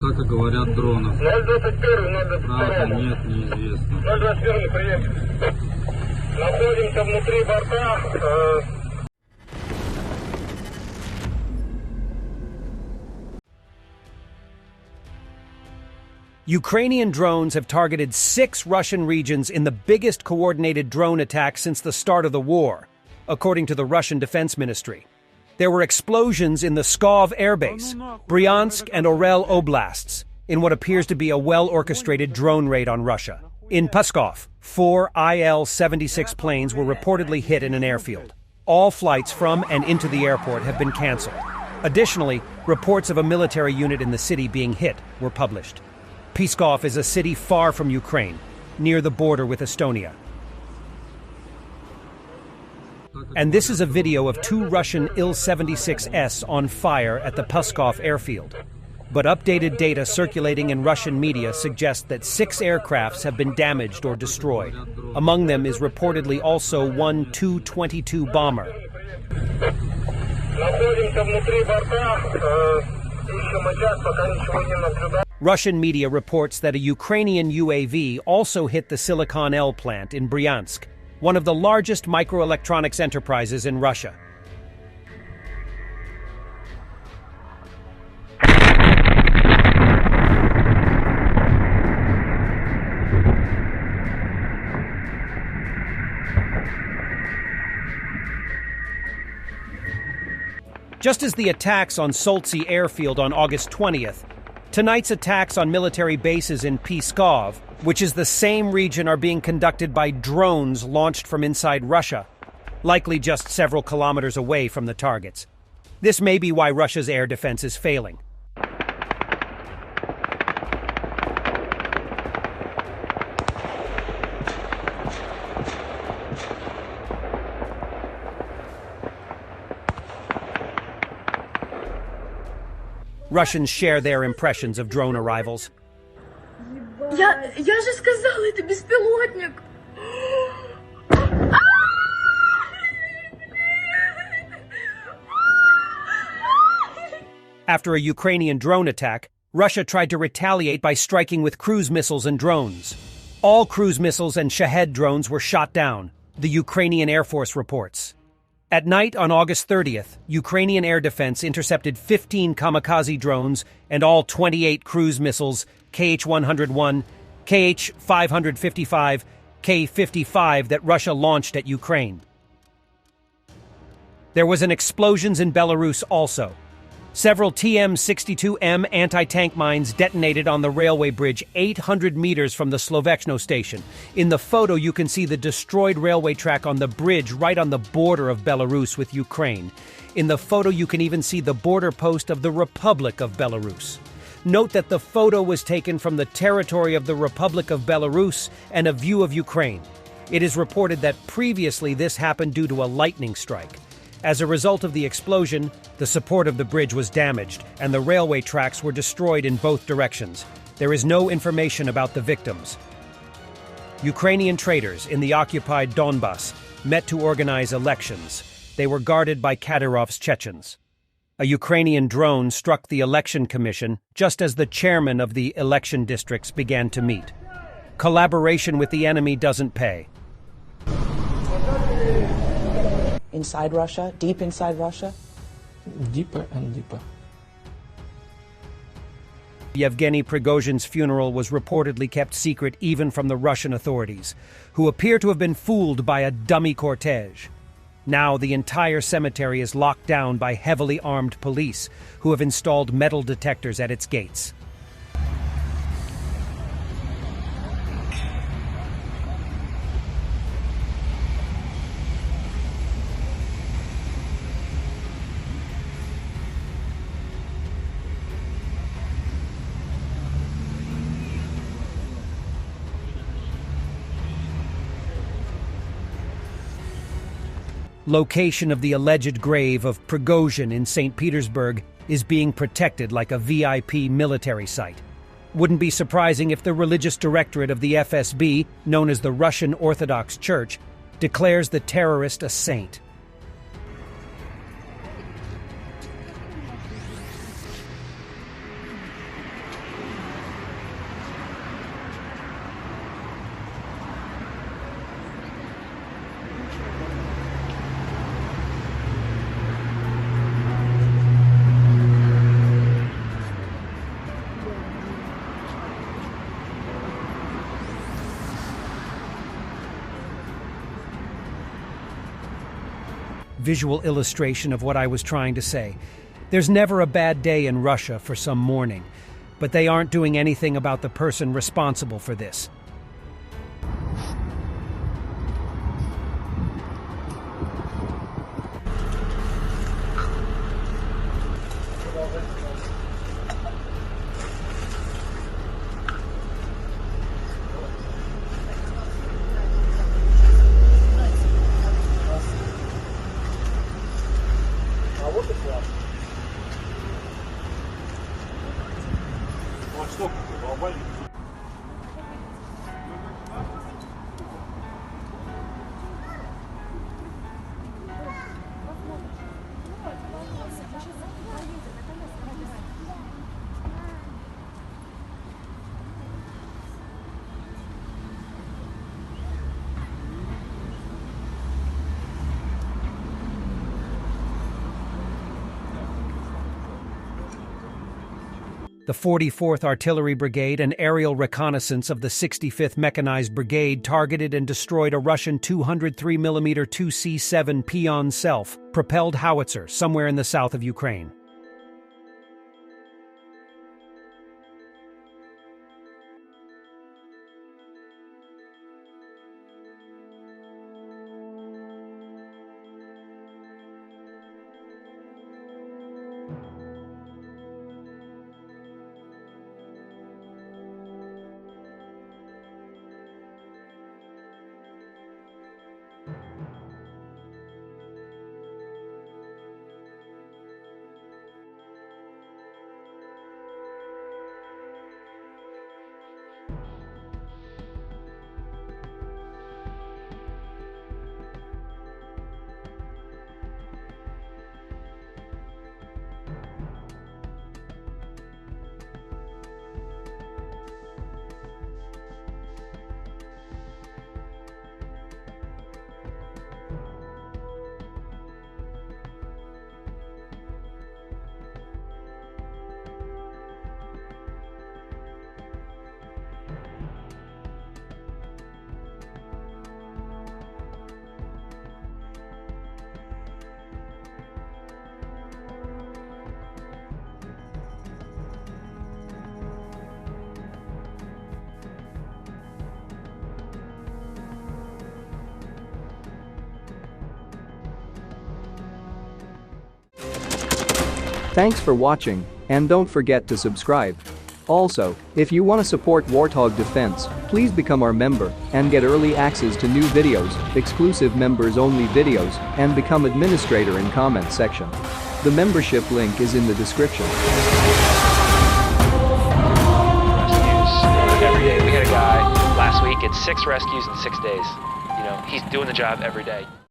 Как и говорят, дронов. 021, Правда, нет, неизвестно. 021, прием. Находимся внутри борта. Ukrainian drones have targeted 6 Russian regions in the biggest coordinated drone attack since the start of the war, according to the Russian Defense Ministry. There were explosions in the Pskov airbase, Bryansk and Orel oblasts, in what appears to be a well-orchestrated drone raid on Russia. In Pskov, 4 Il-76 planes were reportedly hit in an airfield. All flights from and into the airport have been cancelled. Additionally, reports of a military unit in the city being hit were published. Pskov is a city far from Ukraine, near the border with Estonia. And this is a video of 2 Russian Il-76s on fire at the Pskov airfield. But updated data circulating in Russian media suggest that 6 aircrafts have been damaged or destroyed. Among them is reportedly also one Tu-22 bomber. Russian media reports that a Ukrainian UAV also hit the Silicon L plant in Bryansk, one of the largest microelectronics enterprises in Russia. Just as the attacks on Soltsi airfield on August 20th, tonight's attacks on military bases in Pskov, which is the same region, are being conducted by drones launched from inside Russia, likely just several kilometers away from the targets. This may be why Russia's air defense is failing. Russians share their impressions of drone arrivals. Я же сказала, это беспилотник. After a Ukrainian drone attack, Russia tried to retaliate by striking with cruise missiles and drones. All cruise missiles and Shahed drones were shot down, the Ukrainian Air Force reports. At night on August 30th, Ukrainian air defense intercepted 15 kamikaze drones and all 28 cruise missiles, Kh-101, Kh-555, K-55 that Russia launched at Ukraine. There was an explosions in Belarus also. Several TM-62M anti-tank mines detonated on the railway bridge 800 meters from the Slovechno station. In the photo, you can see the destroyed railway track on the bridge right on the border of Belarus with Ukraine. In the photo, you can even see the border post of the Republic of Belarus. Note that the photo was taken from the territory of the Republic of Belarus and a view of Ukraine. It is reported that previously this happened due to a lightning strike. As a result of the explosion, the support of the bridge was damaged and the railway tracks were destroyed in both directions. There is no information about the victims. Ukrainian traitors in the occupied Donbas met to organize elections. They were guarded by Kadyrov's Chechens. A Ukrainian drone struck the election commission just as the chairman of the election districts began to meet. Collaboration with the enemy doesn't pay. Inside Russia, deep inside Russia? Deeper and deeper. Yevgeny Prigozhin's funeral was reportedly kept secret even from the Russian authorities, who appear to have been fooled by a dummy cortege. Now the entire cemetery is locked down by heavily armed police, who have installed metal detectors at its gates. Location of the alleged grave of Prigozhin in St. Petersburg is being protected like a VIP military site. Wouldn't be surprising if the religious directorate of the FSB, known as the Russian Orthodox Church, declares the terrorist a saint. visual illustration of what I was trying to say. There's never a bad day in Russia for some mourning, but they aren't doing anything about the person responsible for this. The 44th Artillery Brigade and aerial reconnaissance of the 65th Mechanized Brigade targeted and destroyed a Russian 203mm 2C7 Pion self-propelled howitzer somewhere in the south of Ukraine. Thanks for watching, and don't forget to subscribe. Also, if you want to support Warthog Defense, please become our member and get early access to new videos, exclusive members-only videos, and become administrator in comment section. The membership link is in the description. Rescues every day. We had a guy last week at 6 rescues in 6 days. You know, he's doing the job every day.